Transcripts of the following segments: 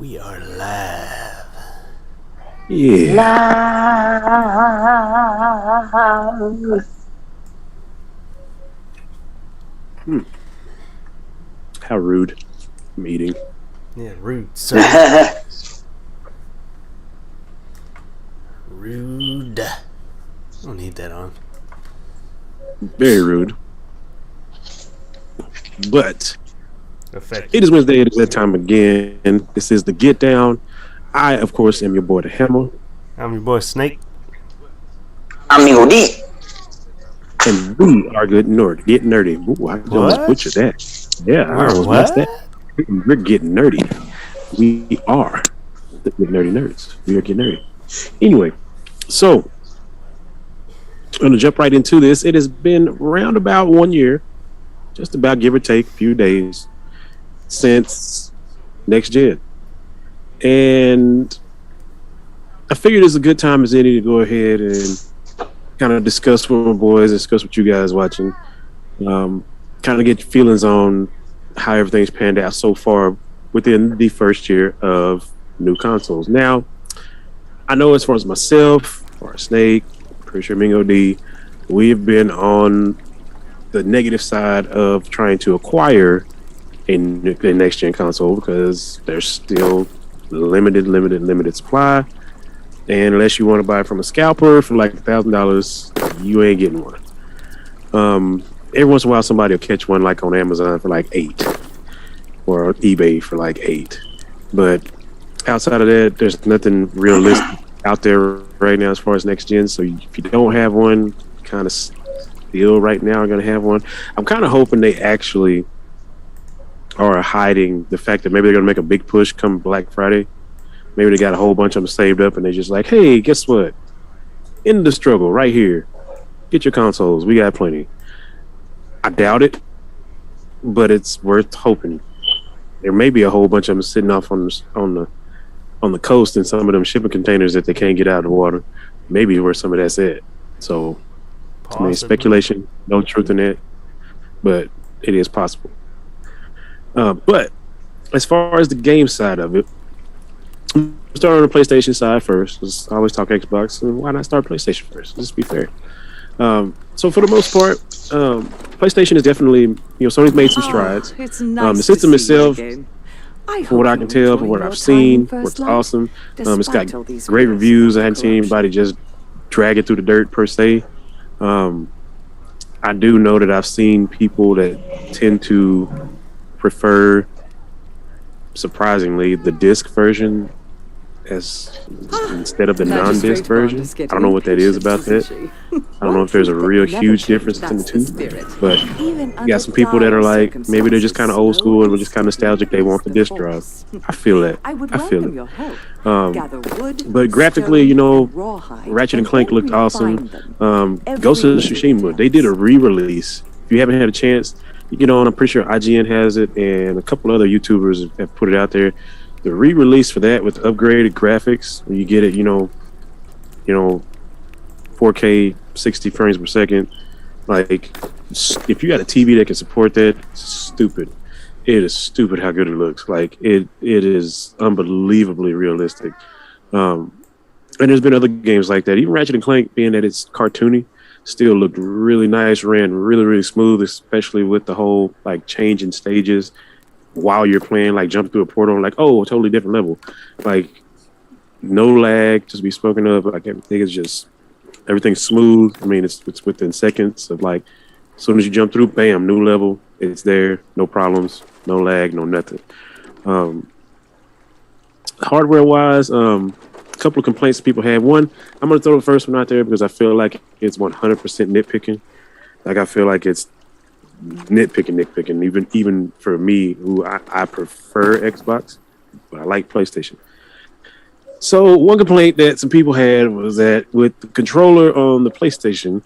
We are live. Yeah. Live. How rude. Meeting. Yeah, rude, sir. Rude. I don't need that on. Very rude. But Effective. it is Wednesday. It is that time again. This is the Get Down. I, of course, am your boy, the Hammer. I'm your boy Snake. Amigo D. And we are good nerd. Get nerdy. Ooh, I almost butchered that. Yeah, I almost messed that. We're getting nerdy. We are the Get Nerdy Nerds. We are getting nerdy. Anyway, so I'm going to jump right into this. It has been around about 1 year, just about give or take a few days, since next gen. And I figured it's a good time as any to go ahead and kind of discuss with my boys, discuss with you guys watching, kind of get your feelings on how everything's panned out so far within the first year of new consoles. Now, I know as far as myself, or Snake, pretty sure Mingo D, we've been on the negative side of trying to acquire a next gen console because there's still limited supply. And unless you want to buy it from a scalper for like $1,000, you ain't getting one. Every once in a while, somebody will catch one like on Amazon for like $8, or on eBay for like $8. But outside of that, there's nothing realistic out there right now as far as next gen. So if you don't have one, kind of still right now are going to have one. I'm kind of hoping they actually are hiding the fact that maybe they're going to make a big push come Black Friday. Maybe they got a whole bunch of them saved up and they're just like, hey, guess what? End the struggle right here. Get your consoles. We got plenty. I doubt it, but it's worth hoping. There may be a whole bunch of them sitting off on the coast in some of them shipping containers that they can't get out of the water. Maybe where some of that's at. So, I mean, speculation, no truth in it, but it is possible. But as far as the game side of it, start on the PlayStation side first. I always talk Xbox, so why not start PlayStation first? Just be fair. So for the most part, PlayStation is definitely, Sony's made some strides. It's nice the system to see itself, you again. from what I can tell, from what I've seen, works awesome. It's got great reviews. I haven't seen anybody just drag it through the dirt per se. I do know that I've seen people that tend to prefer, surprisingly, the disc version as instead of the non-disc version. I don't know what that is about that. I don't know if there's a real huge difference in the two, but you got some people that are like, maybe they're just kind of old school and just kind of nostalgic. They want the disc drive. I feel that. I feel it. But graphically, Ratchet and Clank looked awesome. Ghost of Tsushima, they did a re-release. If you haven't had a chance, and I'm pretty sure IGN has it and a couple other YouTubers have put it out there. The re-release for that with upgraded graphics, when you get it, 4K 60 frames per second. Like, if you got a TV that can support that, stupid. It is stupid how good it looks. Like, it is unbelievably realistic. And there's been other games like that. Even Ratchet and Clank, being that it's cartoony, still looked really nice, ran really, really smooth, especially with the whole, like, change in stages while you're playing, like jump through a portal, like, oh, a totally different level. Like, no lag, just be spoken of. Like, everything's smooth. I mean, it's within seconds of, like, as soon as you jump through, bam, new level. It's there, no problems, no lag, no nothing. Hardware-wise, a couple of complaints people had. One, I'm going to throw the first one out there because I feel like it's 100% nitpicking. Like, I feel like it's nitpicking, even for me, who I prefer Xbox, but I like PlayStation. So one complaint that some people had was that with the controller on the PlayStation,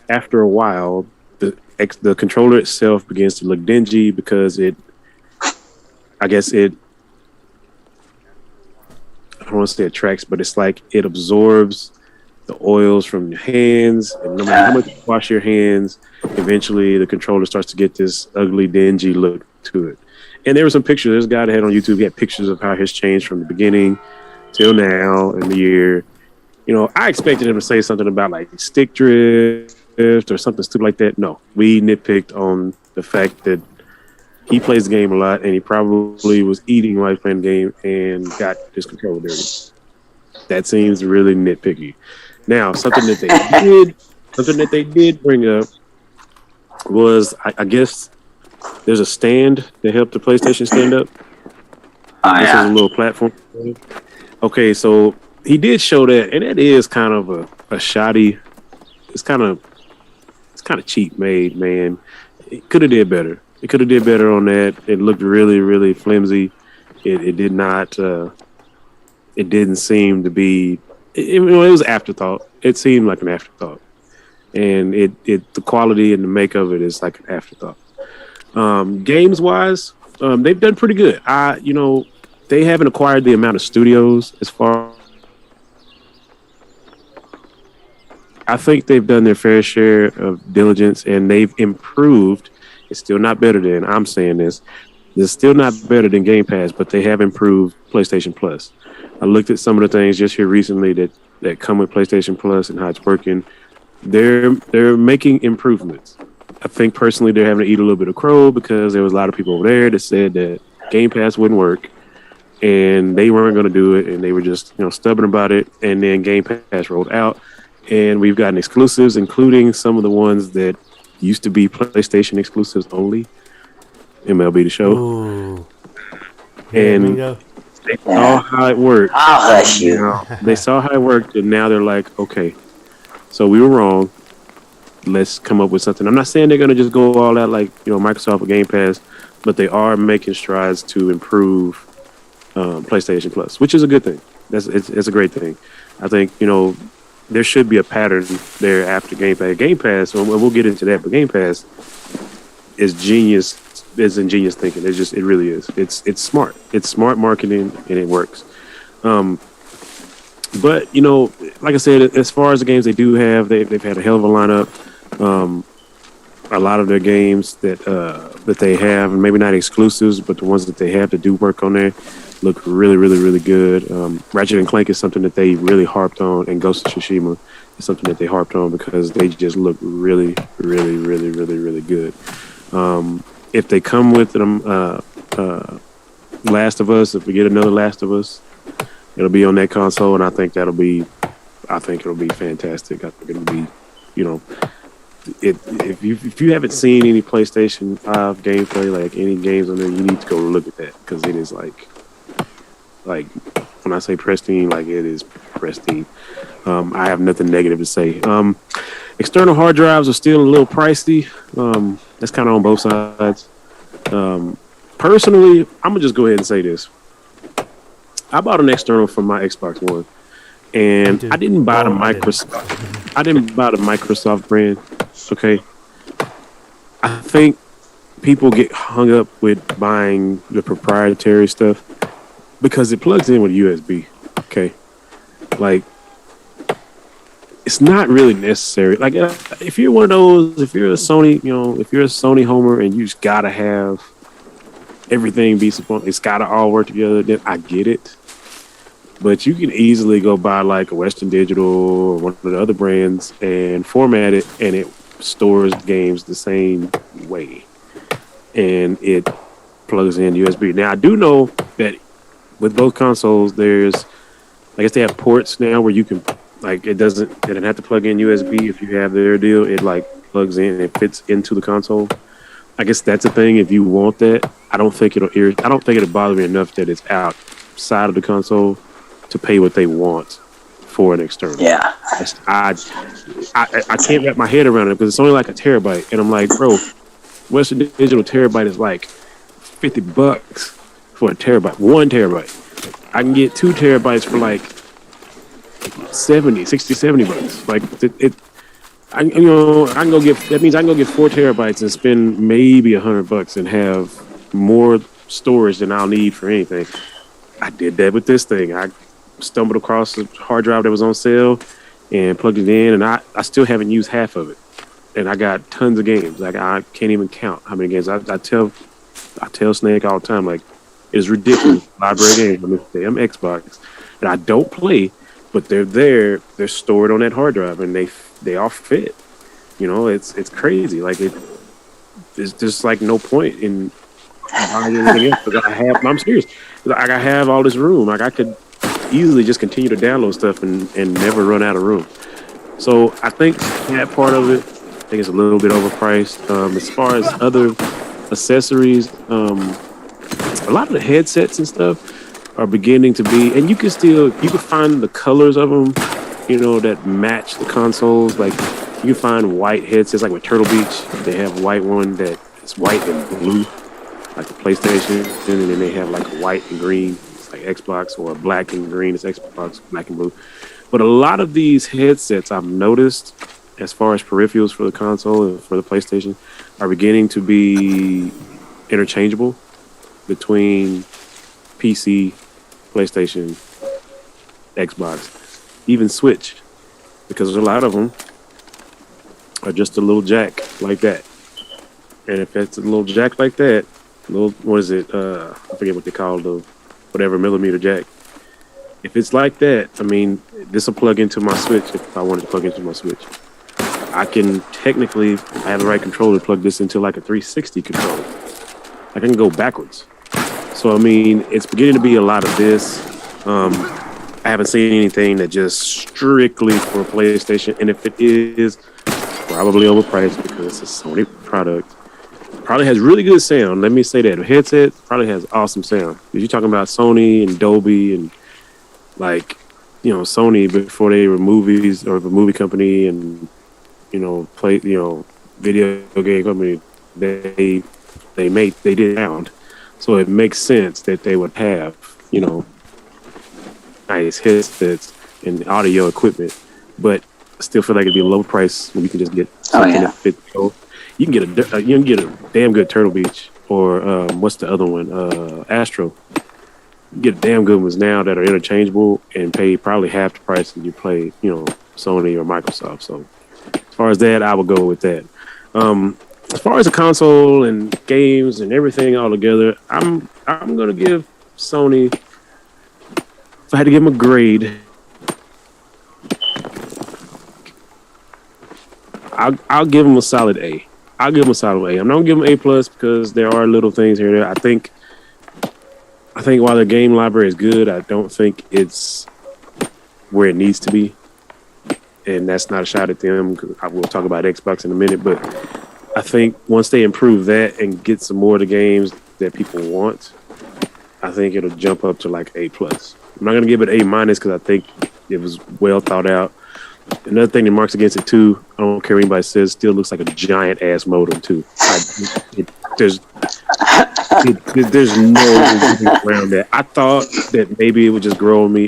after a while, the controller itself begins to look dingy because I don't want to say it tracks, but it's like it absorbs the oils from your hands, and no matter how much you wash your hands, eventually the controller starts to get this ugly, dingy look to it. And there were some pictures. There's a guy that had on YouTube. He had pictures of how his changed from the beginning till now in the year. You know, I expected him to say something about like stick drift or something stupid like that. No, we nitpicked on the fact that he plays the game a lot and he probably was eating while playing the game and got his controller dirty. That seems really nitpicky. Now, something that they did bring up was, I guess, there's a stand that helped the PlayStation stand up. This is a little platform. Okay, so he did show that, and it is kind of a shoddy. It's kind of cheap made, man. It could have did better. It could have did better on that. It looked really, really flimsy. It did not. It didn't seem to be. It was afterthought. It seemed like an afterthought, and the quality and the make of it is like an afterthought. Games wise, they've done pretty good. They haven't acquired the amount of studios as far. I think they've done their fair share of diligence and they've improved. It's still not better than, I'm saying this. It's still not better than Game Pass, but they have improved PlayStation Plus. I looked at some of the things just here recently that come with PlayStation Plus and how it's working. They're making improvements. I think personally they're having to eat a little bit of crow because there was a lot of people over there that said that Game Pass wouldn't work and they weren't going to do it and they were just stubborn about it. And then Game Pass rolled out and we've gotten exclusives, including some of the ones that used to be PlayStation exclusives only. MLB The Show. Ooh. And they saw how it worked. I'll hush you. They saw how it worked and now they're like, okay, so we were wrong. Let's come up with something. I'm not saying they're going to just go all out like Microsoft or Game Pass, but they are making strides to improve PlayStation Plus, which is a good thing. It's a great thing. I think there should be a pattern there after Game Pass. Game Pass, and we'll get into that, but Game Pass is genius. It's ingenious thinking. It really is. It's smart. It's smart marketing and it works. But like I said, as far as the games they do have, they've had a hell of a lineup. A lot of their games that they have, and maybe not exclusives, but the ones that they have to do work on there, look really, really, really good. Ratchet and Clank is something that they really harped on, and Ghost of Tsushima is something that they harped on because they just look really, really, really, really, really good. If they come with them, Last of Us, if we get another Last of Us, it'll be on that console, and I think it'll be fantastic. I think it'll be, if you haven't seen any PlayStation 5 gameplay, like any games on there, you need to go look at that because it is like when I say pristine, like it is pristine. I have nothing negative to say. External hard drives are still a little pricey. That's kind of on both sides. Personally, I'm gonna just go ahead and say this. I bought an external for my Xbox One, and I didn't buy the Microsoft. I didn't buy the Microsoft brand. Okay, I think people get hung up with buying the proprietary stuff because it plugs in with USB. Okay, like it's not really necessary. Like if you're one of those, if you're a Sony, if you're a Sony homer and you just gotta have everything be supported, it's gotta all work together. Then I get it. But you can easily go buy like a Western Digital or one of the other brands and format it, and it stores games the same way, and it plugs in USB. Now I do know that with both consoles, there's, I guess they have ports now where you can, like, it doesn't have to plug in USB if you have their deal. It like plugs in and it fits into the console. I guess that's a thing if you want that. I don't think it'll bother me enough that it's outside of the console to pay what they want for an external. Yeah. I can't wrap my head around it because it's only like a terabyte, and I'm like, bro, Western Digital terabyte is like $50 for a terabyte, 1 terabyte. I can get 2 terabytes for like $70 bucks. Like I can go get, that means I can go get 4 terabytes and spend maybe $100 and have more storage than I'll need for anything. I did that with this thing. I stumbled across a hard drive that was on sale and plugged it in, and I still haven't used half of it. And I got tons of games. Like I can't even count how many games. I tell I tell Snake all the time, like, it's ridiculous. Library games on this damn Xbox that I don't play, but they're there. They're stored on that hard drive, and they all fit. You know, it's crazy. Like there's just like no point in buying anything else. Because I'm serious. Like I have all this room. Like I could easily just continue to download stuff and never run out of room. So I think that part of it, I think it's a little bit overpriced. As far as other accessories, a lot of the headsets and stuff are beginning to be, and you can find the colors of them, you know, that match the consoles. Like you can find white headsets, like with Turtle Beach, they have a white one that is white and blue, like the PlayStation, and then they have like a white and green, it's like Xbox, or black and green, it's Xbox, black and blue. But a lot of these headsets I've noticed, as far as peripherals for the console and for the PlayStation, are beginning to be interchangeable between PC, PlayStation, Xbox, even Switch, because a lot of them are just a little jack like that. And if it's a little jack like that, what is it? I forget what they call the whatever millimeter jack. If it's like that, I mean, this will plug into my Switch if I wanted to plug into my Switch. I can technically, if I have the right controller, plug this into like a 360 controller. I can go backwards. So, I mean, it's beginning to be a lot of this. I haven't seen anything that just strictly for PlayStation. And if it is, probably overpriced because it's a Sony product. Probably has really good sound. Let me say that. The headset probably has awesome sound. You're talking about Sony and Dolby and like, you know, Sony before they were movies or the movie company and, you know, video game company, they did sound. So it makes sense that they would have, you know, nice headsets and audio equipment, but I still feel like it'd be a low price when you can just get something that fits. You can get a damn good Turtle Beach or what's the other one? Astro. You get damn good ones now that are interchangeable and pay probably half the price that you play, you know, Sony or Microsoft. So as far as that, I would go with that. As far as the console and games and everything all together, I'm gonna give Sony. If I had to give them a grade, I'll give them a solid A. I'll give them a solid A. I'm not gonna give them A plus because there are little things here and there. I think while the game library is good, I don't think it's where it needs to be. And that's not a shot at them. I will talk about Xbox in a minute, but I think once they improve that and get some more of the games that people want, I think it'll jump up to like A plus. I'm not gonna give it A minus because I think it was well thought out. Another thing that marks against it too, I don't care what anybody says, still looks like a giant ass modem too. There's no getting around that. I thought that maybe it would just grow on me.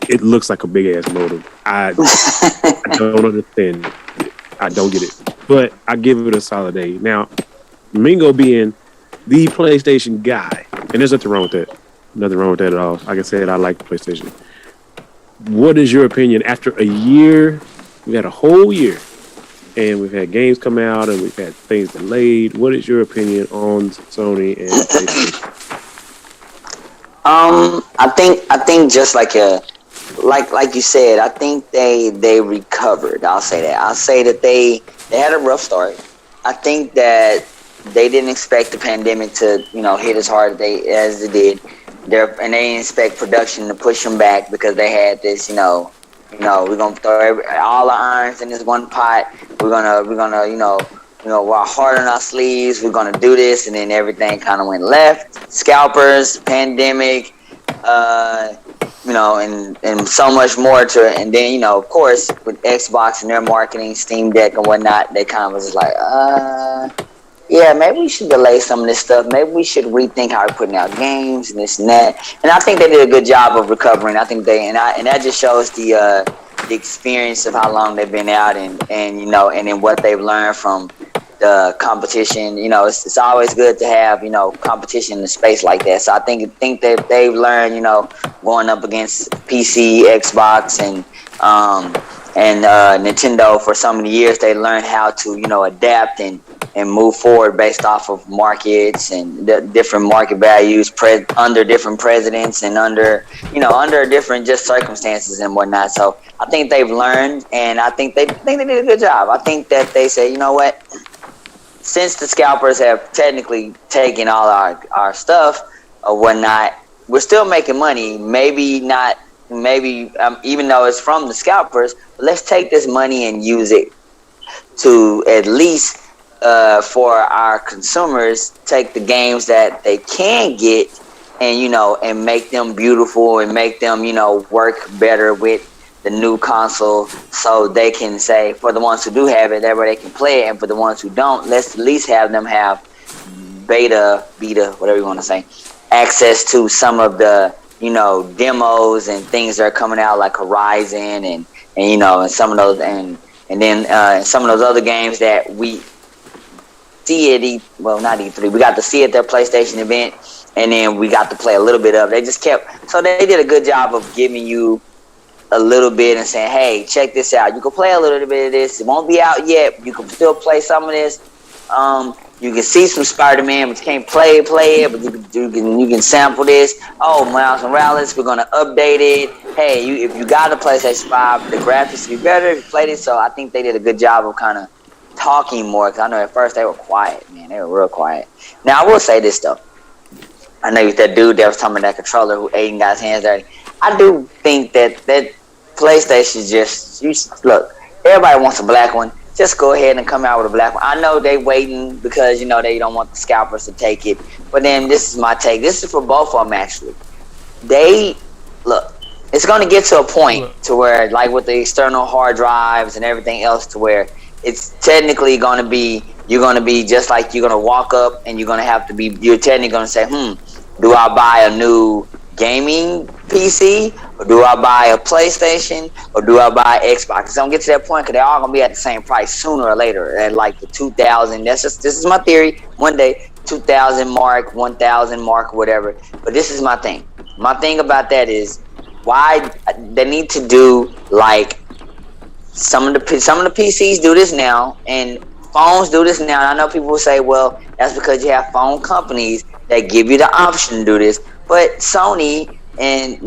It looks like a big ass modem. I don't understand it. I don't get it. But I give it a solid A. Now, Mingo being the PlayStation guy, and there's nothing wrong with that. Nothing wrong with that at all. Like I said, I like the PlayStation. What is your opinion after a year? We had a whole year, and we've had games come out, and we've had things delayed. What is your opinion on Sony and PlayStation? I think just like you said, I think they recovered. I'll say that. I'll say that they had a rough start. I think that they didn't expect the pandemic to, you know, hit as hard as it did. And they didn't expect production to push them back because they had this, you know, we're gonna throw all our irons in this one pot. We're gonna, you know, we're hard on our sleeves. We're gonna do this, and then everything kind of went left. Scalpers, pandemic, you know, and so much more to it. And then, you know, of course, with Xbox and their marketing, Steam Deck and whatnot, they kind of was like, yeah, maybe we should delay some of this stuff. Maybe we should rethink how we're putting out games and this and that. And I think they did a good job of recovering. I think and that just shows the experience of how long they've been out and you know, and then what they've learned from the competition. You know, it's always good to have, you know, competition in a space like that. So I think that they've learned, you know, going up against PC, Xbox, and Nintendo for so many years. They learned how to, you know, adapt and and move forward based off of markets and the different market values under different presidents and under different just circumstances and whatnot. So I think they've learned, and I think they did a good job. I think that they say, you know what, since the scalpers have technically taken all our stuff or whatnot, we're still making money. Maybe not, even though it's from the scalpers, but let's take this money and use it to at least for our consumers, take the games that they can get and and make them beautiful and make them work better with the new console, so they can say, for the ones who do have it, that way they can play it, and for the ones who don't, let's at least have them have beta, whatever you want to say, access to some of the demos and things that are coming out, like Horizon and some of those, and then some of those other games that we see at not E3, we got to see at their PlayStation event, and then we got to play a little bit of. They just kept, so they did a good job of giving you a little bit and saying, hey, check this out. You can play a little bit of this. It won't be out yet, but you can still play some of this. You can see some Spider-Man, but you can't play it, but you can sample this. Oh, Miles Morales, we're gonna update it. Hey, if you got a PlayStation 5, the graphics will be better if you played it. So I think they did a good job of kind of talking more, because I know at first they were quiet, man. They were real quiet. Now I will say this though. I know that dude that was talking about that controller who ate and got his hands dirty. I do think that PlayStation look, everybody wants a black one. Just go ahead and come out with a black one. I know they waiting because they don't want the scalpers to take it. But then this is my take. This is for both of them actually. It's going to get to a point to where, like with the external hard drives and everything else, to where it's technically going to be, you're going to be just like, you're going to walk up and you're technically going to say, do I buy a new gaming PC, or do I buy a PlayStation, or do I buy Xbox? It's gonna get to that point because they're all gonna be at the same price sooner or later, at like the 2,000. This is my theory. One day, 2,000 mark, 1,000 mark, whatever. But this is my thing. My thing about that is why they need to do like some of the PCs do this now, and phones do this now. And I know people will say, well, that's because you have phone companies that give you the option to do this. But Sony and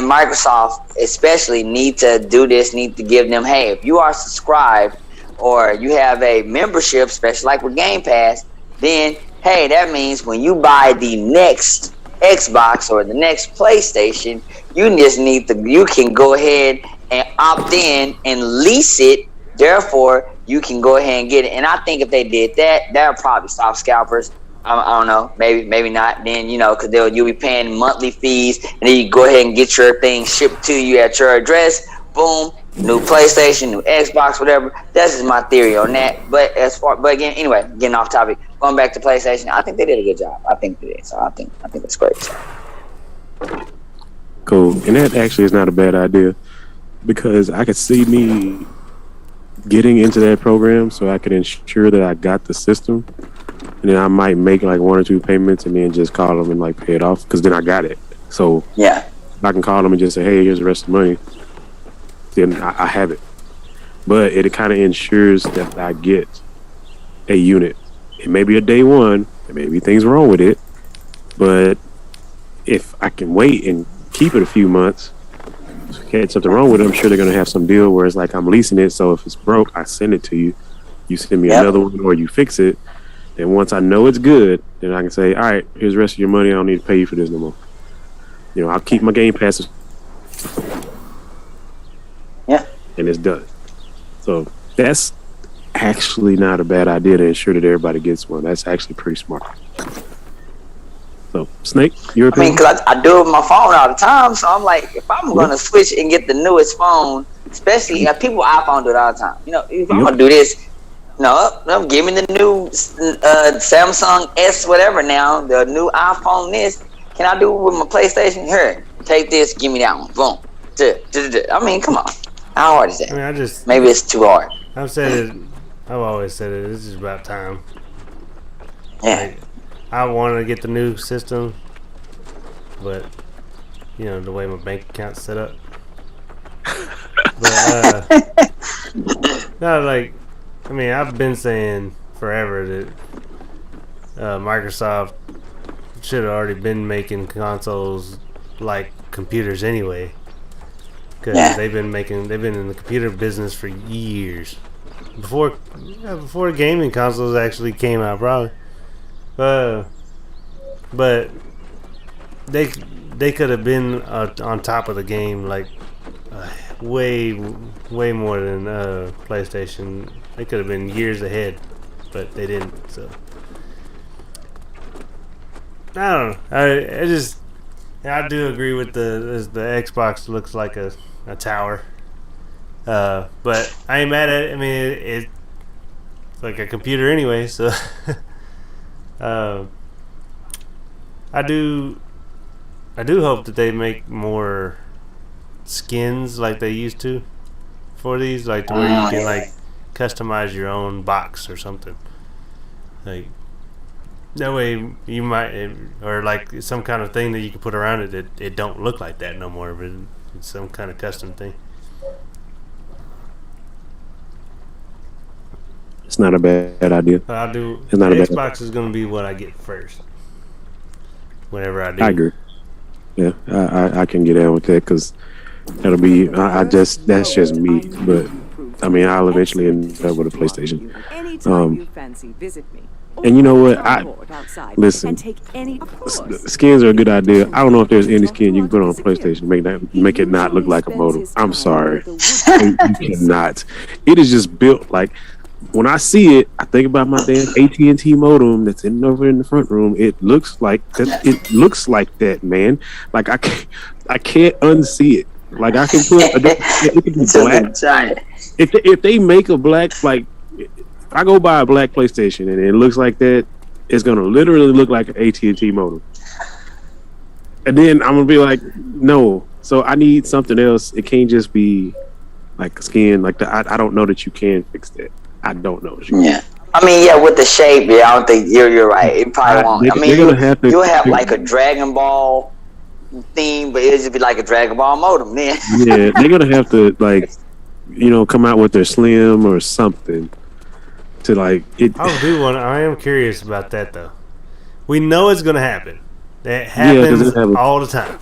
Microsoft especially need to do this, need to give them, hey, if you are subscribed or you have a membership, especially like with Game Pass, then, hey, that means when you buy the next Xbox or the next PlayStation, you can go ahead and opt in and lease it. Therefore, you can go ahead and get it. And I think if they did that, that would probably stop scalpers. I don't know, maybe not. Then because you'll be paying monthly fees, and then you go ahead and get your thing shipped to you at your address. Boom, new PlayStation, new Xbox, whatever. That's just my theory on that. But again, anyway, getting off topic, going back to PlayStation, I think they did a good job. I think they did. So I think that's great. Cool, and that actually is not a bad idea, because I could see me getting into that program so I could ensure that I got the system. And then I might make like 1 or 2 payments and then just call them and like pay it off, because then I got it. So yeah, I can call them and just say, hey, here's the rest of the money. Then I have it. But it kind of ensures that I get a unit. It may be a day one. There may be things wrong with it. But if I can wait and keep it a few months, if I had something wrong with it, I'm sure they're going to have some deal where it's like I'm leasing it. So if it's broke, I send it to you. You send me another one, or you fix it. Then once I know it's good, then I can say, all right, here's the rest of your money. I don't need to pay you for this no more. I'll keep my game passes. Yeah. And it's done. So that's actually not a bad idea to ensure that everybody gets one. That's actually pretty smart. So, Snake, your opinion? Because I do it with my phone all the time. So I'm like, if I'm going to switch and get the newest phone, especially people iPhone do it all the time. If I'm going to do this, no, give me the new Samsung S whatever now, the new iPhone this. Can I do it with my PlayStation? Here, take this, give me that one. Boom. I mean, come on. How hard is that? Maybe it's too hard. I've always said it. This is about time. Yeah. Like, I want to get the new system, but the way my bank account's set up. But no, I've been saying forever that Microsoft should have already been making consoles like computers anyway, because they've been in the computer business for years before gaming consoles actually came out, probably. But they could have been on top of the game, like way more than PlayStation. They could have been years ahead, but they didn't. So I don't know. I do agree with the Xbox looks like a tower. But I ain't mad at it. I mean, it's like a computer anyway. So I do hope that they make more skins like they used to for these, like to where you can like customize your own box or something. Like that way you might, or like some kind of thing that you can put around it that it don't look like that no more, but it's some kind of custom thing. It's not a bad idea. I do. It's not the a bad Xbox is going to be what I get first. Whenever I do. I agree. Yeah, I can get down with that because that'll be. That's just me. But I mean, I'll eventually end up with a PlayStation. Anytime you fancy, visit me. And you know what? Listen. Skins are a good idea. I don't know if there's any skin you can put on a PlayStation make it not look like a modem. I'm sorry, you cannot. It is just built like. When I see it, I think about my damn AT&T modem that's over in the front room. It looks like that. It looks like that, man. Like I can't unsee it. Like I can put it could be black. If they make a black, like if I go buy a black PlayStation and it looks like that, it's gonna literally look like an AT&T modem. And then I'm gonna be like, no. So I need something else. It can't just be like a skin. Like I don't know that you can fix that. I don't know. Yeah. I mean, yeah, with the shape, yeah, I don't think you're right. It probably won't. I mean, you'll have like a Dragon Ball theme, but it'll just be like a Dragon Ball modem then. Yeah, they're gonna have to like, come out with their Slim or something to like it. I am curious about that though. We know it's gonna happen. That happens all the time.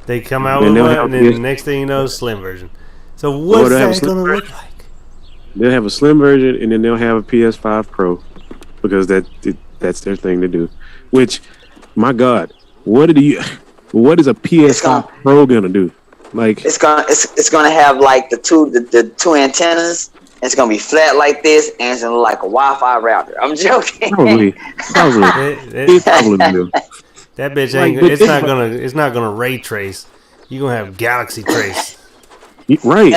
They come out with one, and then the next thing you know, Slim version. So what's that gonna look like? They'll have a slim version, and then they'll have a PS5 Pro because that's their thing to do. Which, my God, what is a PS5 Pro gonna do? Like it's gonna have like the two antennas. It's gonna be flat like this, and it's gonna look like a Wi-Fi router. I'm joking. Probably. It probably will. That bitch ain't. It's not gonna ray trace. You are gonna have galaxy trace. Right,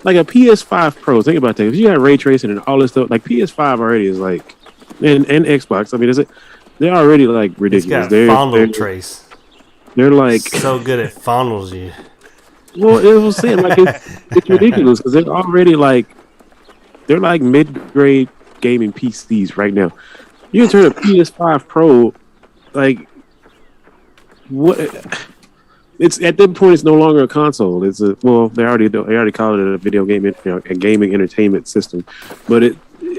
like a PS5 Pro. Think about that. If you got ray tracing and all this stuff, like PS5 already is like, and Xbox. I mean, they're already like ridiculous. It's got fondle trace. They're like so good it fondles you. Well, it was saying like it's ridiculous because they're already like mid-grade gaming PCs right now. You can turn a PS5 Pro like what? It's at that point. It's no longer a console. It's they already call it a video game, a gaming entertainment system. But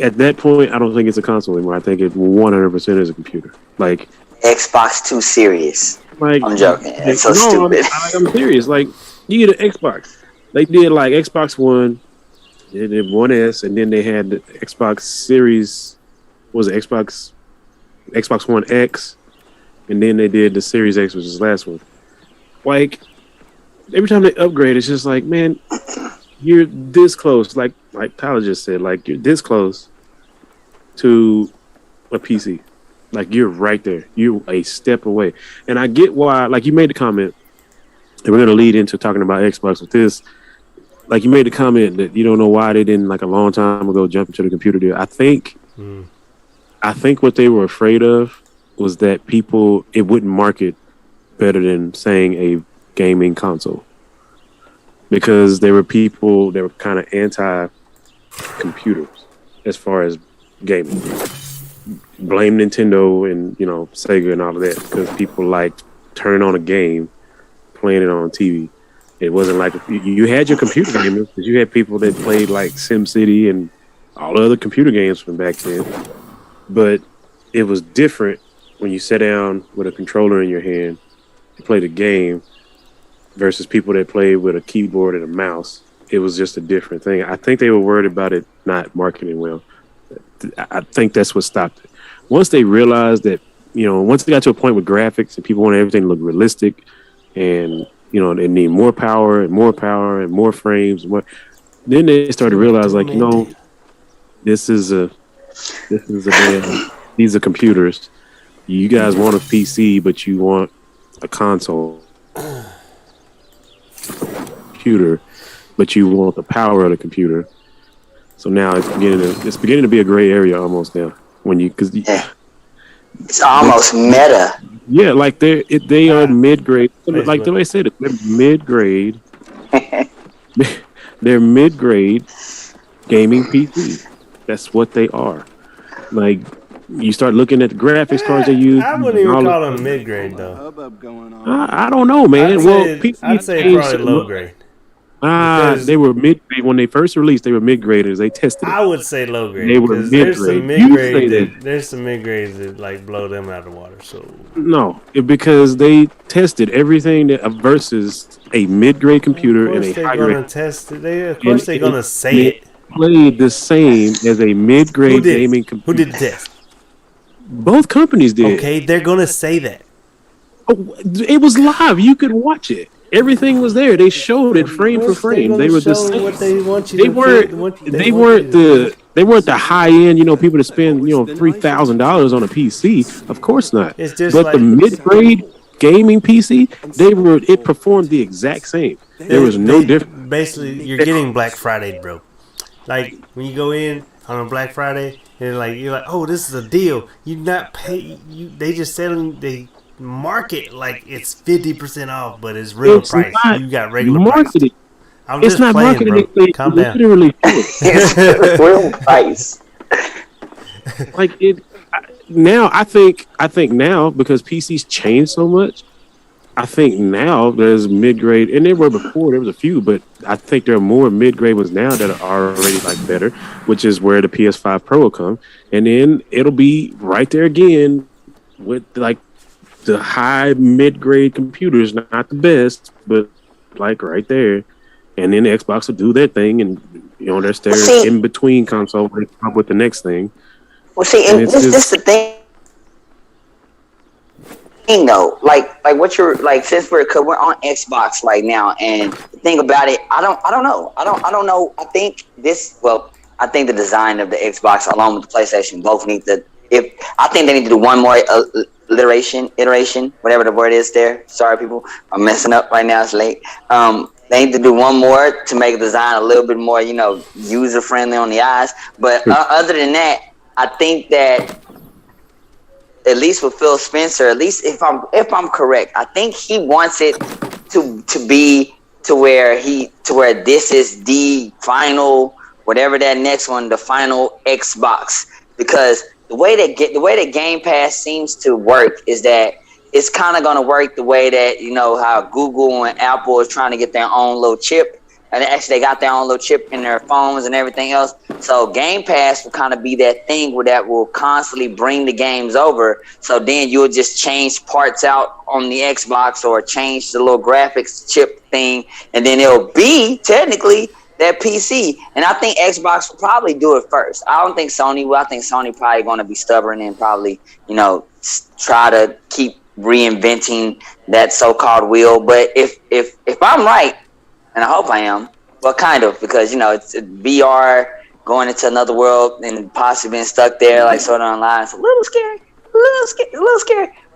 at that point, I don't think it's a console anymore. I think it 100% is a computer. Like Xbox 2 Series. Like I'm joking. It's so stupid. I'm serious. Like you get an Xbox. They did like Xbox One, they did One S, and then they had the Xbox Series. What was it Xbox One X, and then they did the Series X, which is the last one. Like every time they upgrade, it's just like, man, you're this close. Like Tyler just said, like you're this close to a PC. Like you're right there. You're a step away. And I get why. Like you made the comment, and we're gonna lead into talking about Xbox with this. Like you made the comment that you don't know why they didn't like a long time ago jump into the computer deal. I think what they were afraid of was that it wouldn't market better than saying a gaming console, because there were people that were kind of anti-computers as far as gaming. Blame Nintendo and Sega and all of that, because people liked turning on a game, playing it on TV. It wasn't like you had your computer gamers, because you had people that played like SimCity and all the other computer games from back then. but it was different when you sat down with a controller in your hand to play the game versus people that played with a keyboard and a mouse. It was just a different thing. I think they were worried about it not marketing well. I think that's what stopped it. Once they realized that, once they got to a point with graphics and people wanted everything to look realistic, and they need more power and more power and more frames, and more, then they started to realize, like, this is a damn, these are computers. You guys want a PC, but you want a console computer, but you want the power of the computer. So now it's beginning to be a gray area almost now. It's almost meta. Yeah, like they are mid grade. Like the way I said it, they're mid grade. They're mid grade gaming PCs. That's what they are. Like, you start looking at the graphics cards they use. I wouldn't even call them mid grade though. I don't know, man. I'd say probably low grade. They were mid grade when they first released. They were mid graders. They tested it. I would say low grade. They were mid grade. There's some mid grades that like blow them out of the water. So no, because they tested everything that versus a mid grade computer and a high grade. Of course they're gonna say it. Played the same as a mid grade gaming computer. Who did the test? Both companies did. Okay, they're gonna say that. Oh, it was live. You could watch it. Everything was there. They showed it frame for frame. They were the same. They weren't the high end. People to spend $3,000 on a PC. Of course not. It's just but like the mid grade gaming PC, it performed the exact same. There was no difference. Basically, you're getting Black Friday, bro. Like when you go in on a Black Friday, and you're like, oh, this is a deal. You not pay. They just selling the market like it's 50% off, but it's real price. You got regular marketing. Price. I'm just not playing, marketing. Bro. Calm down. Literally, It's real price. Like it now. I think now, because PCs changed so much. I think now there's mid grade, and there were before. There was a few, but I think there are more mid grade ones now that are already like better, which is where the PS5 Pro will come, and then it'll be right there again with like the high mid grade computers, not the best, but like right there, and then the Xbox will do their thing, and there's their in between console where they come up with the next thing. Well, see, and this is the thing. Though, like what you're like, since we're on Xbox right now, and the thing about it, I don't know. I think the design of the Xbox along with the PlayStation both need to. I think they need to do one more iteration, whatever the word is there. Sorry, people, I'm messing up right now. It's late. They need to do one more to make the design a little bit more, user friendly on the eyes. But other than that, I think that, at least with Phil Spencer, at least if I'm correct, I think he wants it to be to where this is the final, whatever that next one, the final Xbox. Because the way that Game Pass seems to work is that it's kind of going to work the way that how Google and Apple is trying to get their own little chip. And actually, they got their own little chip in their phones and everything else. So Game Pass will kind of be that thing where that will constantly bring the games over. So then you'll just change parts out on the Xbox or change the little graphics chip thing, and then it'll be technically that PC. And I think Xbox will probably do it first. I don't think Sony will. I think Sony probably going to be stubborn and probably try to keep reinventing that so-called wheel. But if I'm right, and I hope I am, well, kind of, because it's VR going into another world and possibly being stuck there like Sword Art Online. It's a little scary.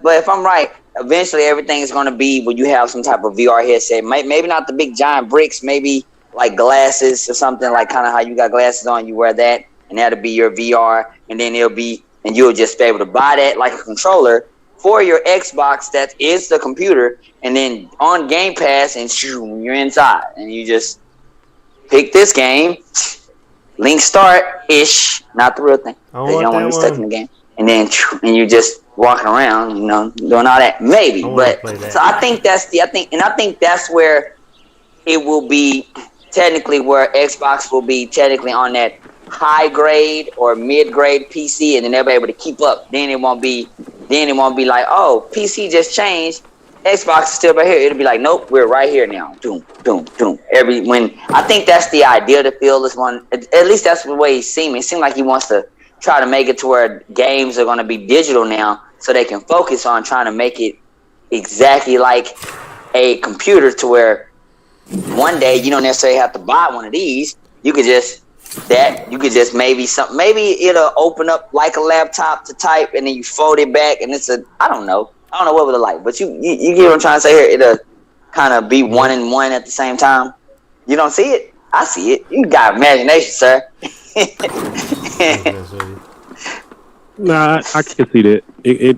But if I'm right, eventually everything is going to be where you have some type of VR headset. Maybe not the big giant bricks, maybe like glasses or something, like kind of how you got glasses on, you wear that, and that'll be your VR, and then you'll just be able to buy that like a controller for your Xbox that is the computer, and then on Game Pass, and you're inside, and you just pick this game, link start-ish, not the real thing, because you don't want to be stuck in the game, and then you just walking around, doing all that, maybe, but, so I think that's where it will be technically, where Xbox will be technically on that high grade or mid grade PC, and then they'll be able to keep up. Then it won't be like, oh, PC just changed. Xbox is still right here. It'll be like, nope, we're right here now. Doom, doom, doom. I think that's the idea to feel this one. At least that's the way he seems. It seems like he wants to try to make it to where games are going to be digital now, so they can focus on trying to make it exactly like a computer, to where one day you don't necessarily have to buy one of these. You could just maybe it'll open up like a laptop to type, and then you fold it back, and I don't know what would it like, but you get what I'm trying to say here. It'll kind of be one and one at the same time. You don't see it? I see it. You got imagination, sir. Nah, I can see that.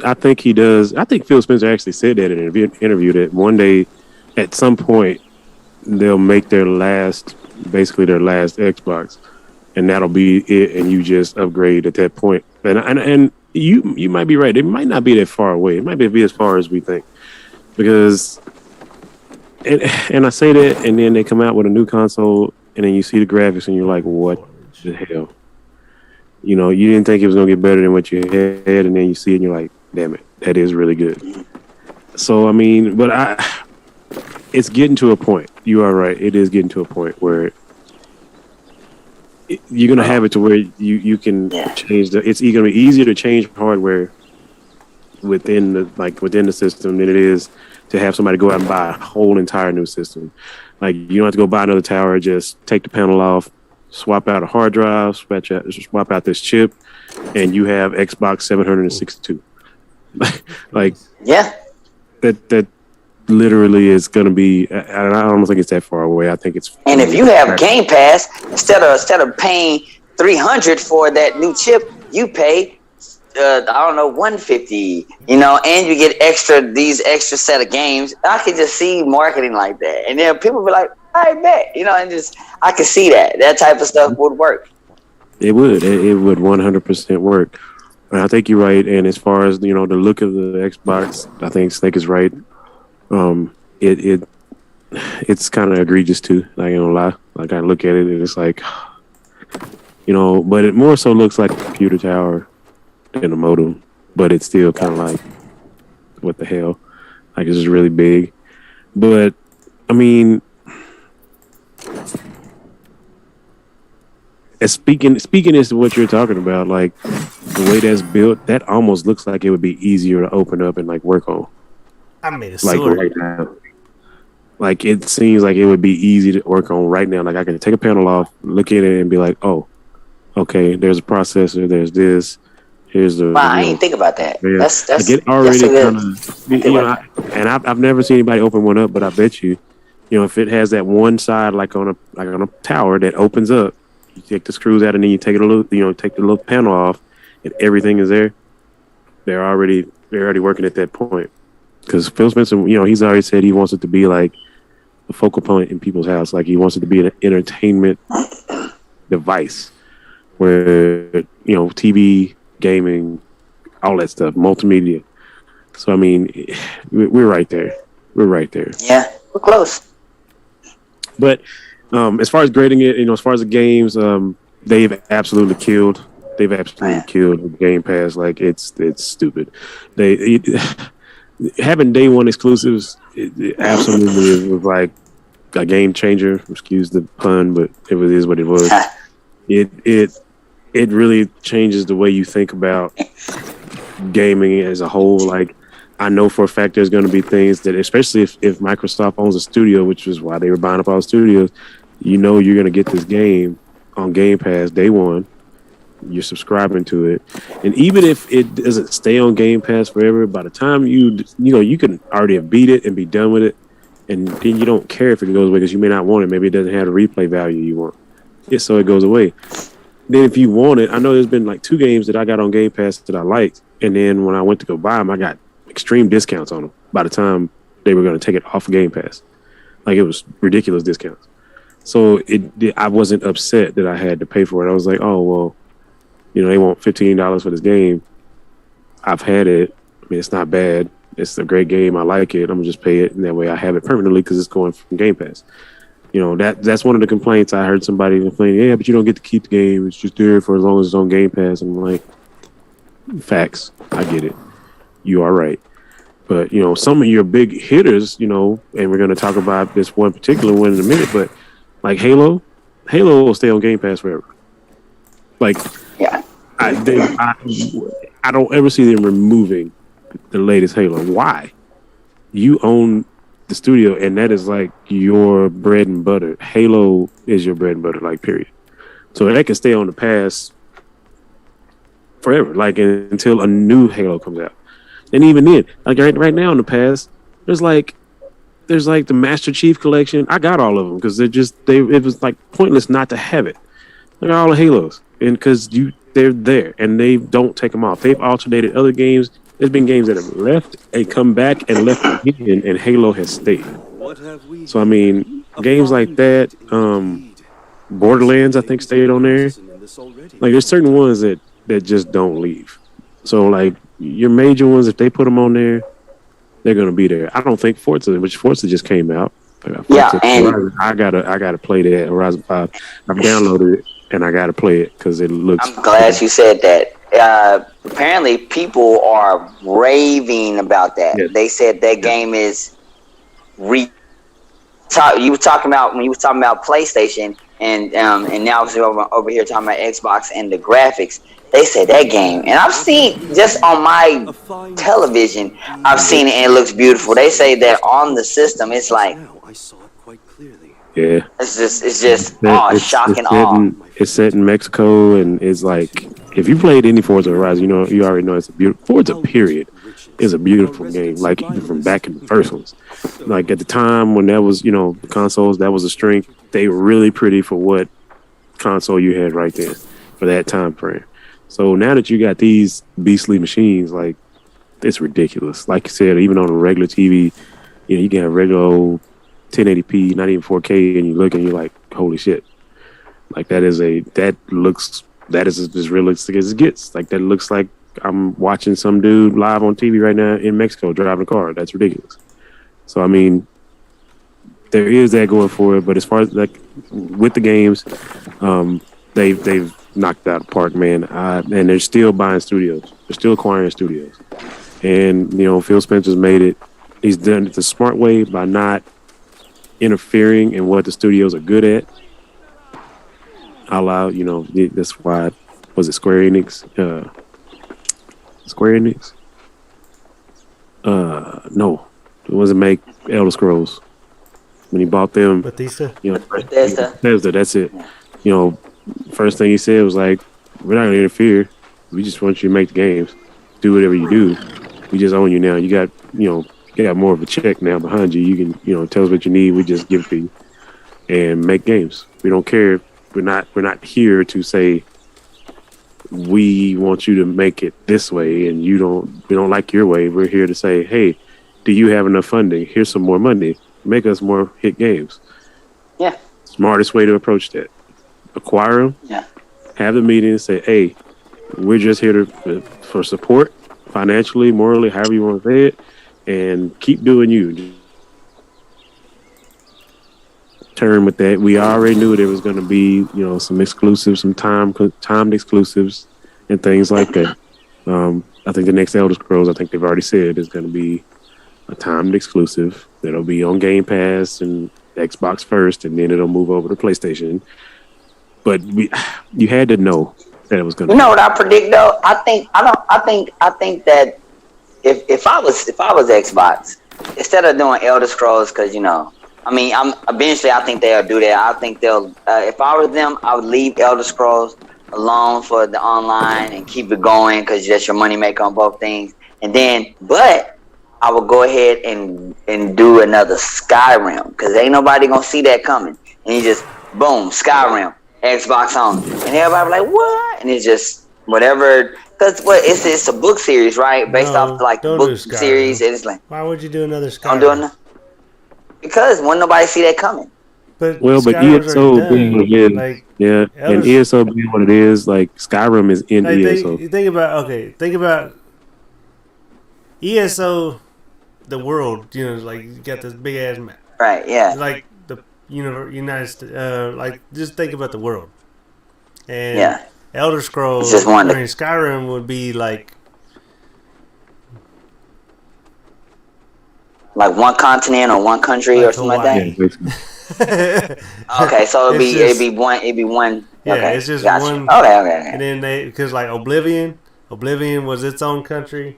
I think he does. I think Phil Spencer actually said that in an interview that one day, at some point, they'll make their last Xbox, and that'll be it. And you just upgrade at that point. And you might be right. It might not be that far away. It might be as far as we think, because. And I say that, and then they come out with a new console, and then you see the graphics, and you're like, "What the hell?" You know, you didn't think it was gonna get better than what you had, and then you see it, and you're like, "Damn it, that is really good." So I mean, it's getting to a point. You are right. It is getting to a point where you're gonna have it to where you can change it's gonna be easier to change hardware within the system than it is to have somebody go out and buy a whole entire new system. Like, you don't have to go buy another tower. Just take the panel off, swap out a hard drive, swap out this chip, and you have Xbox 762. Like, yeah, that literally is going to be. I don't think it's that far away. I think it's. And if you have Game Pass, instead of paying $300 for that new chip, you pay $150, and you get these extra set of games. I could just see marketing like that, and then people be like, I bet, and just I could see that type of stuff would work. It would 100% work. And I think you're right. And as far as the look of the Xbox, I think Snake is right. It's kind of egregious too. Like, I don't lie. Like, I look at it and it's like, but it more so looks like a computer tower than a modem. But it's still kind of like, what the hell? Like, it's just really big. But I mean, as speaking as to what you're talking about, like the way that's built, that almost looks like it would be easier to open up and like work on. I made a like sword. Right now. Like, it seems like it would be easy to work on right now. Like, I can take a panel off, look at it, and be like, "Oh, okay. There's a processor. There's this. Here's the." Wow, I didn't think about that. Yeah. That's like, it already kind of. I've never seen anybody open one up, but I bet you, if it has that one side like on a tower that opens up, you take the screws out and then you take take the little panel off, and everything is there. They're already working at that point. Because Phil Spencer, he's already said he wants it to be like a focal point in people's house. Like, he wants it to be an entertainment device where, TV, gaming, all that stuff, multimedia. So, I mean, we're right there. We're right there. Yeah, we're close. But as far as grading it, as far as the games, they've absolutely killed. They've absolutely killed Game Pass. Like, it's stupid. Having day one exclusives, it absolutely was like a game changer. Excuse the pun, but it is what it was. It really changes the way you think about gaming as a whole. Like, I know for a fact there's going to be things that, especially if Microsoft owns a studio, which is why they were buying up all the studios, you're going to get this game on Game Pass day one. You're subscribing to it, and even if it doesn't stay on Game Pass forever, by the time you can already have beat it and be done with it, and then you don't care if it goes away because you may not want it. Maybe it doesn't have the replay value you want, so it goes away. Then if you want it, I know there's been like 2 games that I got on Game Pass that I liked, and then when I went to go buy them, I got extreme discounts on them. By the time they were going to take it off of Game Pass, like, it was ridiculous discounts. So I wasn't upset that I had to pay for it. I was like, oh well. They want $15 for this game. I've had it. I mean, it's not bad. It's a great game. I like it. I'm gonna just pay it, and that way I have it permanently because it's going from Game Pass. that's one of the complaints I heard somebody complain. Yeah, but you don't get to keep the game. It's just there for as long as it's on Game Pass. I'm like, facts. I get it. You are right. But some of your big hitters, and we're going to talk about this one particular one in a minute. But like Halo will stay on Game Pass forever. Like, Yeah. I don't ever see them removing the latest Halo. Why? You own the studio, and that is like your bread and butter. Halo is your bread and butter, like period. So that can stay on the pass forever, like until a new Halo comes out. And even then, like right now in the past, there's like the Master Chief collection. I got all of them because it was like pointless not to have it. I got all the Halos, and because they're there and they don't take them off. They've alternated other games. There's been games that have left and come back and left again, and Halo has stayed. So I mean, games like that, Borderlands, I think stayed on there. Like there's certain ones that just don't leave. So like your major ones, if they put them on there, they're gonna be there. I don't think Forza just came out. Yeah, and Horizon, I gotta play that Horizon 5. I've downloaded it and I gotta play it because it looks. I'm glad you said that. Apparently, people are raving about that. Yes. They said that game is you were talking about when you were talking about PlayStation, and now we're over here talking about Xbox and the graphics. They said that game, and I've seen just on my television, I've seen it and it looks beautiful. They say that on the system, it's like, yeah, it's just shocking awe. It's set in Mexico, and it's like if you played any Forza Horizon, you already know it's a beautiful Forza. Period is a beautiful game. Like even from back in the first ones, like at the time when that was the consoles, that was a strength. They were really pretty for what console you had right there for that time frame. So now that you got these beastly machines, like it's ridiculous. Like you said, even on a regular TV, you can have regular old 1080p, not even 4K, and you look and you're like, holy shit! Like that is as realistic as it gets. Like that looks like I'm watching some dude live on TV right now in Mexico driving a car. That's ridiculous. So I mean, there is that going for it. But as far as like with the games, they've knocked it out of the park, man. And they're still buying studios. They're still acquiring studios. And Phil Spencer's made it. He's done it the smart way by not interfering in what the studios are good at. That's why, was it Square Enix? Square Enix? No. It wasn't make Elder Scrolls. When he bought them, Bethesda? Bethesda, that's it. First thing he said was like, we're not going to interfere. We just want you to make the games. Do whatever you do. We just own you now. You got more of a check now behind you. You can, tell us what you need. We just give it to you and make games. We don't care. We're not here to say we want you to make it this way and we don't like your way. We're here to say, hey, do you have enough funding? Here's some more money. Make us more hit games. Yeah. Smartest way to approach that. Acquire them. Yeah. Have the meeting and say, hey, we're just here for support, financially, morally, however you want to say it, and keep doing you. Turn with that. We already knew there was going to be, some exclusives, some timed exclusives, and things like that. I think the next Elder Scrolls, I think they've already said, is going to be a timed exclusive that'll be on Game Pass and Xbox first, and then it'll move over to PlayStation. But you had to know that it was going to. You know what I predict though? I think that if I was Xbox, instead of doing Elder Scrolls, because eventually I think they'll do that. I think they'll. If I was them, I would leave Elder Scrolls alone for the online and keep it going because that's your money maker on both things. But I would go ahead and do another Skyrim because ain't nobody gonna see that coming. And you just boom, Skyrim, Xbox on, and everybody like what? And it's just whatever. Because it's a book series, right? Based off like the book series, and it's like why would you do another Skyrim? I'm doing because wouldn't nobody see that coming. But ESO being what it is, and ESO being what it is, like Skyrim is in ESO. Think about ESO, the world. Like you got this big ass map, right? Yeah. Like like just think about the world. And Yeah. Elder Scrolls, It's just one. Skyrim would be like one continent or one country or something Hawaii. like Yeah, basically. that. Okay, so it'd be one. Yeah, Okay, it's just gotcha. one. Okay. And then because like Oblivion was its own country.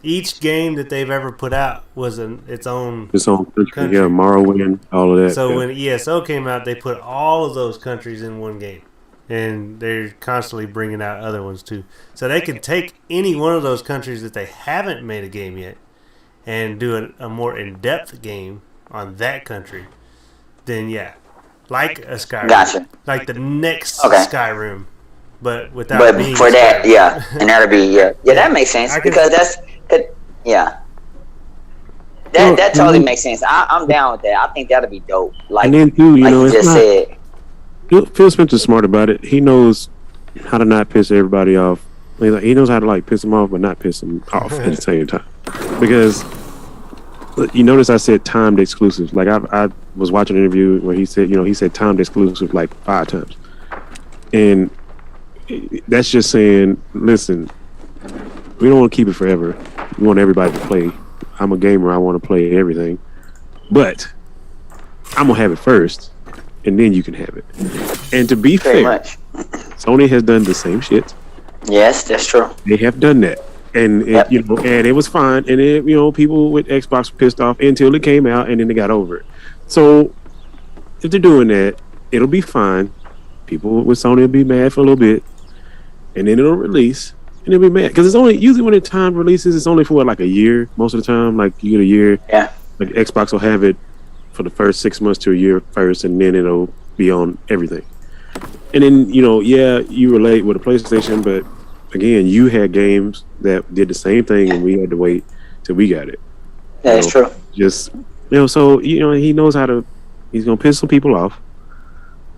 Each game that they've ever put out was its own country. Yeah, Morrowind, all of that. So yeah. when ESO came out, they put all of those countries in one game, and they're constantly bringing out other ones too. So they can take any one of those countries that they haven't made a game yet, and do a more in-depth game on that country. Then like a Skyrim, Gotcha. like the next Okay. Skyrim, but without But being for that, Skyrim. yeah, and that'd be that makes sense I can- because yeah. That totally makes sense. I'm down with that. I think that'd be dope. Like, And then too, like you you just said. Phil Spencer's smart about it. He knows how to not piss everybody off. He knows how to like piss them off, but not piss them off at the same time. Because you notice I said timed exclusives. Like I was watching an interview where he said timed exclusive like 5 times, and that's just saying, listen, we don't want to keep it forever. We want everybody to play. I'm a gamer. I want to play everything, but I'm gonna have it first, and then you can have it. And to be Pretty fair, much. Sony has done the same shit. Yes, that's true. They have done that, and Yep. and it was fine. And people with Xbox were pissed off until it came out, and then they got over it. So if they're doing that, it'll be fine. People with Sony will be mad for a little bit, and then it'll release, and they'll be mad because it's only usually when it's time releases, it's only for like a year most of the time. Like you get a year. Yeah. Like Xbox will have it for the first 6 months to a year first, and then it'll be on everything. And then you relate with a PlayStation, but again, you had games that did the same thing, and we had to wait till we got it. That's true. Just so he knows how to. He's gonna piss some people off,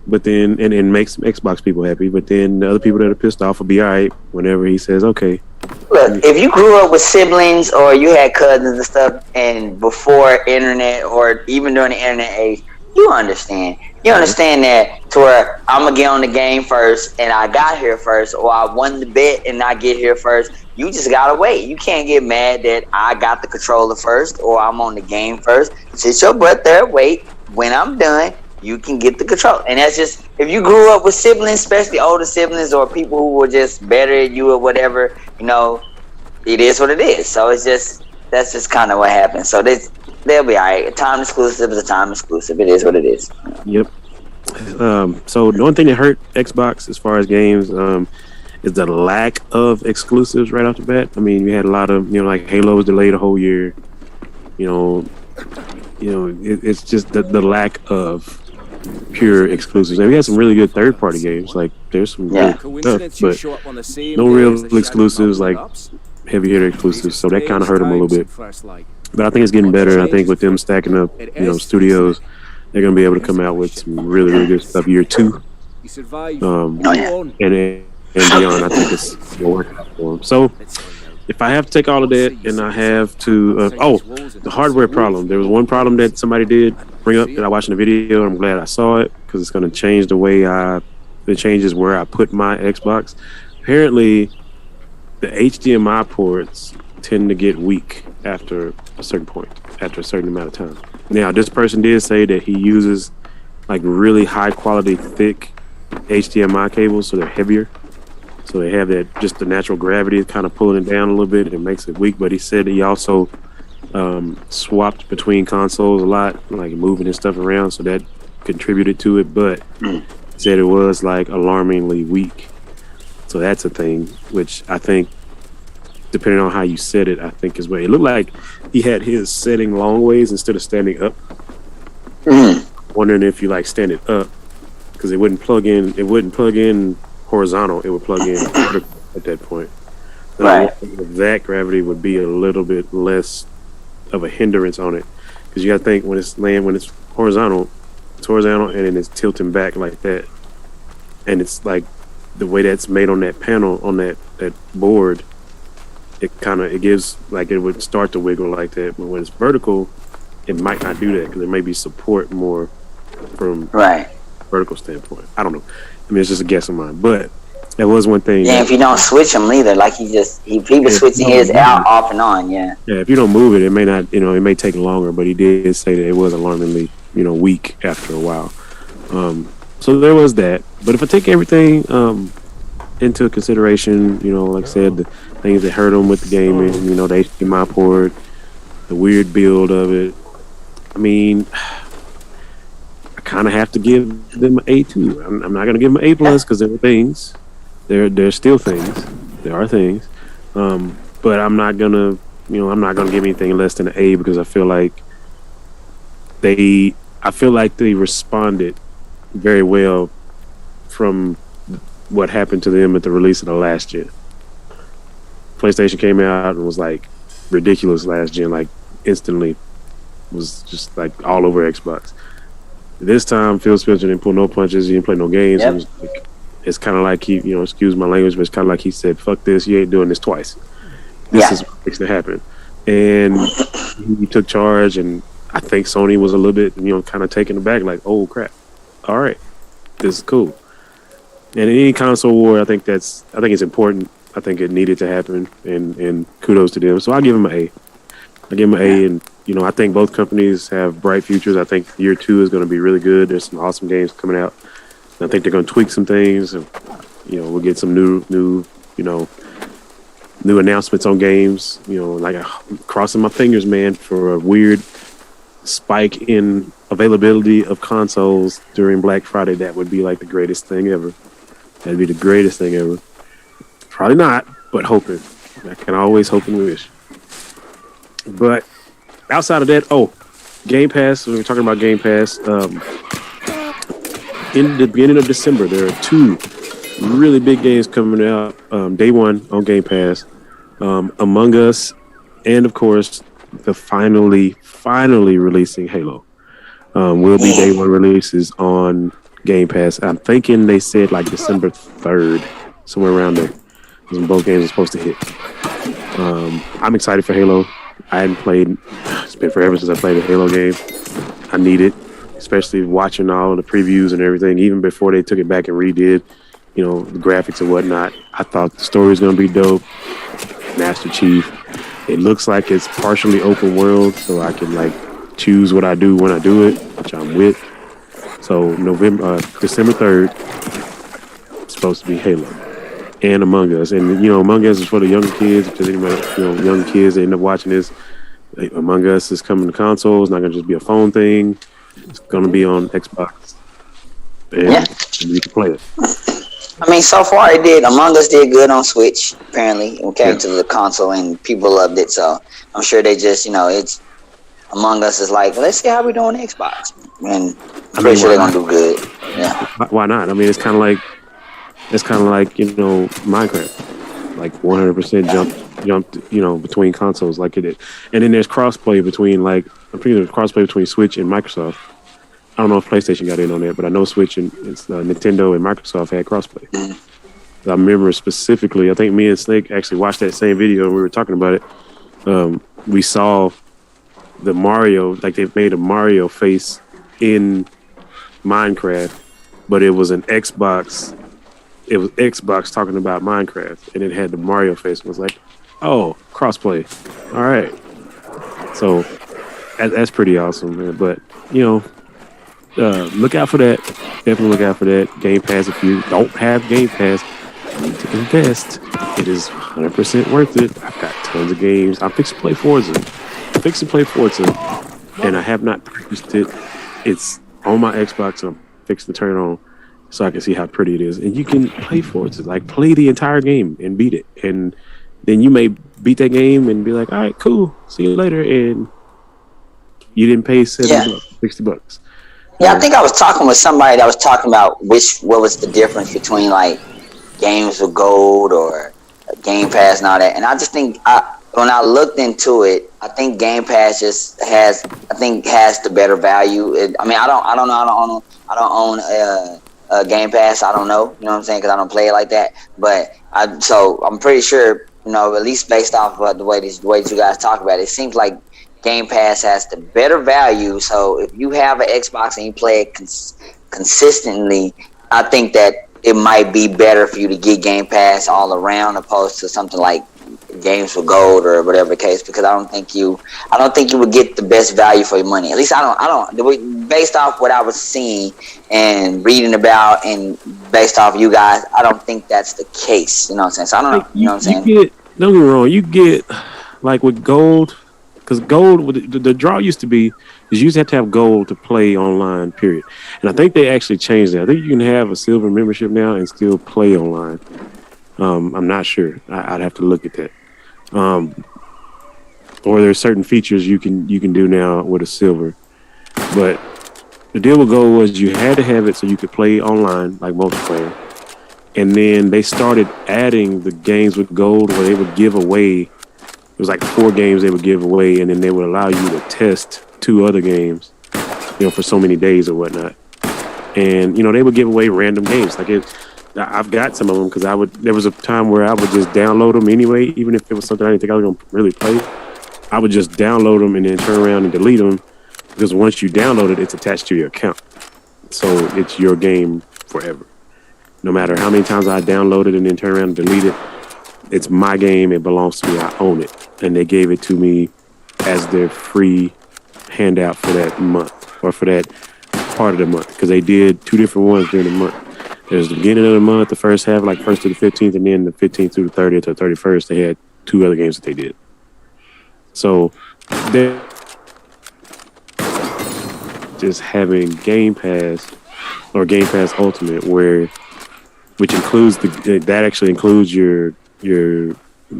but then and make some Xbox people happy. But then the other people that are pissed off will be all right whenever he says okay. Look, if you grew up with siblings or you had cousins and stuff, and before internet or even during the internet age, you understand. You understand that to where I'm gonna get on the game first, and I got here first, or I won the bet and I get here first. You just gotta wait. You can't get mad that I got the controller first or I'm on the game first. Sit your butt there, wait. When I'm done, you can get the control. And that's just, if you grew up with siblings, especially older siblings or people who were just better at you or whatever, it is what it is. So that's just kind of what happens. So they'll be all right. A time exclusive is a time exclusive. It is what it is. Yep. So the only thing that hurt Xbox as far as games is the lack of exclusives right off the bat. I mean, we had a lot of like Halo was delayed a whole year. It's just the lack of pure exclusives. And we had some really good third-party games. Like there's some good stuff, but no real exclusives like heavy hitter exclusives. So that kind of hurt them a little bit. But I think it's getting better. I think with them stacking up, studios, they're gonna be able to come out with some really, really good stuff year 2. And beyond, I think it's gonna work out for them. So if I have to take all of that and I have to, the hardware problem. There was one problem that somebody did bring up that I watched in the video. And I'm glad I saw it because it's gonna change the way it changes where I put my Xbox. Apparently, the HDMI ports tend to get weak after a certain point, after a certain amount of time. Now, this person did say that he uses like really high quality, thick HDMI cables, so they're heavier. So they have that, just the natural gravity kind of pulling it down a little bit, and it makes it weak. But he said he also swapped between consoles a lot, like moving his stuff around, so that contributed to it. But he said it was like alarmingly weak. So that's a thing, which I think, depending on how you set it, I think is where it looked like he had his setting long ways instead of standing up. Wondering if you like stand it up, because it wouldn't plug in horizontal, it would plug in vertical at that point. Right. That gravity would be a little bit less of a hindrance on it, because you got to think when it's horizontal, and then it's tilting back like that, and it's like the way that's made on that panel on that board, it gives like it would start to wiggle like that. But when it's vertical, it might not do that because there may be support more from Right. vertical standpoint. I don't know. I mean, it's just a guess of mine, but that was one thing. Yeah, if you don't switch them either, like he was switching his out off and on. Yeah. Yeah, if you don't move it, it may not. It may take longer. But he did say that it was alarmingly, weak after a while. So there was that. But if I take everything into consideration, like I said, the things that hurt him with the gaming, the HDMI port, the weird build of it. I mean, I kind of have to give them an A too. I'm not going to give them an A plus because there are things. There's still things. There are things. But I'm not gonna, I'm not gonna give anything less than an A because I feel like they responded very well from what happened to them at the release of the last gen. PlayStation came out and was like ridiculous last gen, like instantly was just like all over Xbox. This time, Phil Spencer didn't pull no punches. He didn't play no games. Yep. It's kind of like he, excuse my language, but it's kind of like he said, "Fuck this, you ain't doing this twice." This is what makes it happen. And he took charge, and I think Sony was a little bit, kind of taken aback, like, "Oh crap, all right, this is cool." And in any console war, I think it's important. I think it needed to happen, and kudos to them. So I give them an A. I give them an A, and I think both companies have bright futures. I think year 2 is going to be really good. There's some awesome games coming out. I think they're going to tweak some things. And, we'll get some new announcements on games. Like crossing my fingers, man, for a weird spike in availability of consoles during Black Friday. That would be like the greatest thing ever. That'd be the greatest thing ever. Probably not, but hoping. I can always hope and wish. But outside of that, Game Pass. We were talking about Game Pass. In the beginning of December, there are 2 really big games coming out. Day 1 on Game Pass. Among Us, and of course, the finally releasing Halo. Will be Day 1 releases on Game Pass. I'm thinking they said like December 3rd, somewhere around there. When both games are supposed to hit. I'm excited for Halo. I hadn't played. It's been forever since I played a Halo game. I need it, especially watching all the previews and everything. Even before they took it back and redid, the graphics and whatnot. I thought the story was gonna be dope. Master Chief. It looks like it's partially open world, so I can like choose what I do when I do it, which I'm with. So December 3rd, it's supposed to be Halo. And Among Us. And, Among Us is for the younger kids. If there's anybody, young kids that end up watching this, Among Us is coming to consoles. It's not going to just be a phone thing. It's going to be on Xbox. And you can play it. I mean, so far Among Us did good on Switch, apparently. It came to the console and people loved it. So I'm sure they just, it's Among Us is like, let's see how we do on Xbox. And I'm pretty sure they're going to do good. Yeah. Why not? I mean, it's kind of like, Minecraft, like 100% jumped, between consoles like it did. And then there's crossplay between there's crossplay between Switch and Microsoft. I don't know if PlayStation got in on that, but I know Switch and Nintendo and Microsoft had crossplay. I remember specifically, I think me and Snake actually watched that same video and we were talking about it. We saw the Mario, like they've made a Mario face in Minecraft, but it was an Xbox. It was Xbox talking about Minecraft, and it had the Mario face. It was like, oh, crossplay. All right. So that's pretty awesome, man. But, look out for that. Definitely look out for that. Game Pass, if you don't have Game Pass, you need to invest. It is 100% worth it. I've got tons of games. I'm fixing to play Forza. And I have not purchased it. It's on my Xbox. I'm fixing to turn it on so I can see how pretty it is. And you can play Forza, like play the entire game and beat it. And then you may beat that game and be like, all right, cool. See you later. And you didn't pay $60. Yeah, I think I was talking with somebody that was talking about what was the difference between like games with gold or Game Pass and all that. And I just think when I looked into it, I think Game Pass just has the better value. I don't own a Game Pass. I don't know, you know what I'm saying, because I don't play it like that. But I'm pretty sure, at least based off of the way you guys talk about it, it seems like Game Pass has the better value. So if you have an Xbox and you play it consistently, I think that it might be better for you to get Game Pass all around, opposed to something like Games for Gold or whatever the case. Because I don't think you would get the best value for your money. At least I don't. Based off what I was seeing and reading about, and based off you guys, I don't think that's the case. You know what I'm saying? So I don't know. You know what I'm saying? Don't get me wrong. You get like with Gold. Because Gold, the draw used to be, is you used to have Gold to play online, period. And I think they actually changed that. I think you can have a Silver membership now and still play online. I'm not sure. I'd have to look at that. Or there's certain features you can do now with a Silver. But the deal with Gold was you had to have it so you could play online, like multiplayer. And then they started adding the games with Gold where they would give away. It was like 4 games they would give away, and then they would allow you to test 2 other games, for so many days or whatnot. And they would give away random games. I've got some of them because there was a time where I would just download them anyway, even if it was something I didn't think I was gonna really play. I would just download them and then turn around and delete them, because once you download it, it's attached to your account, so it's your game forever. No matter how many times I download it and then turn around and delete it, it's my game. It belongs to me. I own it. And they gave it to me as their free handout for that month, or for that part of the month, because they did 2 different ones during the month. There's the beginning of the month, the first half, like 1st to the 15th, and then the 15th through the 30th to the 31st, they had 2 other games that they did. So they're just having Game Pass or Game Pass Ultimate, which includes that actually includes your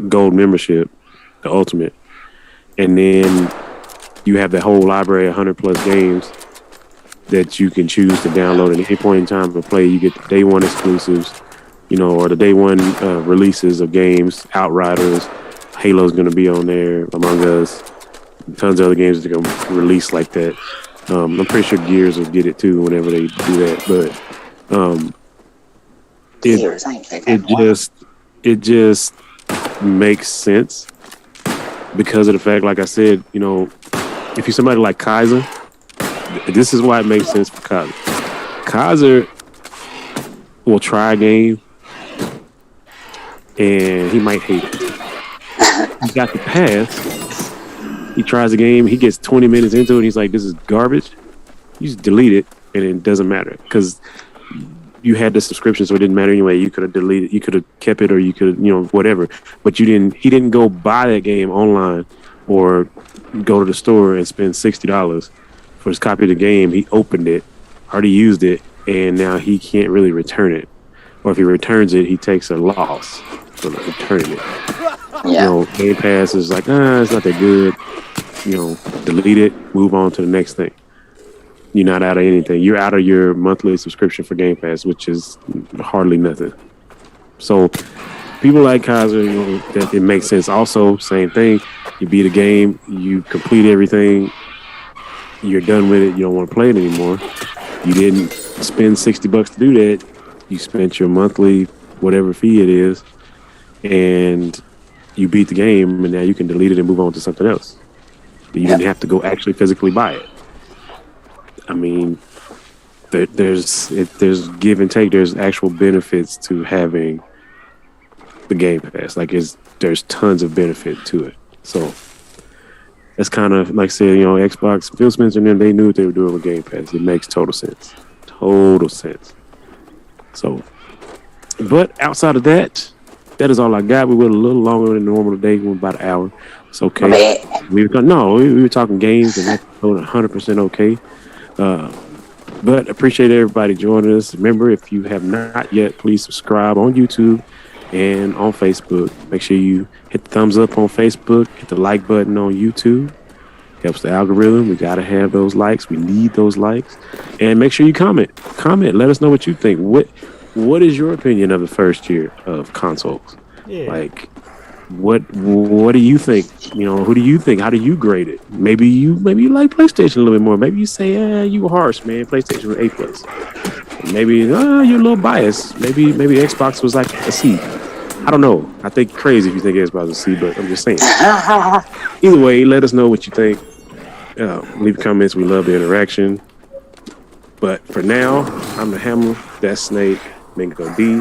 Gold membership, the Ultimate, and then you have the whole library of 100+ games that you can choose to download at any point in time and play. You get the day one exclusives, or the day one releases of games. Outriders, Halo's going to be on there, Among Us, tons of other games that are going to release like that. I'm pretty sure Gears will get it too whenever they do that. But it just makes sense because of the fact, like I said, if you're somebody like Kaiser, this is why it makes sense for Kaiser. Kaiser will try a game and he might hate it. He got the pass. He tries a game. He gets 20 minutes into it. He's like, this is garbage. You just delete it and it doesn't matter because you had the subscription, so it didn't matter anyway. You could have deleted, you could have kept it, or you could, whatever. But he didn't go buy that game online or go to the store and spend $60 for his copy of the game. He opened it, already used it, and now he can't really return it. Or if he returns it, he takes a loss for returning it. Yeah. Game Pass is like, it's not that good. Delete it, move on to the next thing. You're not out of anything. You're out of your monthly subscription for Game Pass, which is hardly nothing. So people like Kaiser, that it makes sense. Also, same thing. You beat a game, you complete everything, you're done with it, you don't want to play it anymore. You didn't spend $60 to do that. You spent your monthly whatever fee it is, and you beat the game, and now you can delete it and move on to something else. But you didn't have to go actually physically buy it. I mean, there's give and take. There's actual benefits to having the Game Pass. There's tons of benefit to it. So that's kind of like saying, Xbox, Phil Spencer and them, they knew what they were doing with Game Pass. It makes total sense. Total sense. So, but outside of that, that is all I got. We went a little longer than normal today. We went about an hour. It's okay. We were talking games, and that's 100% okay. But appreciate everybody joining us. Remember, if you have not yet, please subscribe on YouTube and on Facebook. Make sure you hit the thumbs up on Facebook, hit the like button on YouTube. Helps the algorithm. We got to have those likes. We need those likes. And make sure you comment. Let us know what you think. What is your opinion of the first year of consoles? Yeah. What do you think? Who do you think? How do you grade it? Maybe you like PlayStation a little bit more. Maybe you say, you were harsh, man. PlayStation was A+. Maybe you're a little biased. Maybe Xbox was like a C. I don't know. I think crazy if you think everybody's a C, but I'm just saying. Either way, let us know what you think. Leave comments. We love the interaction. But for now, I'm the Hammer. That's Snake. Mingo D.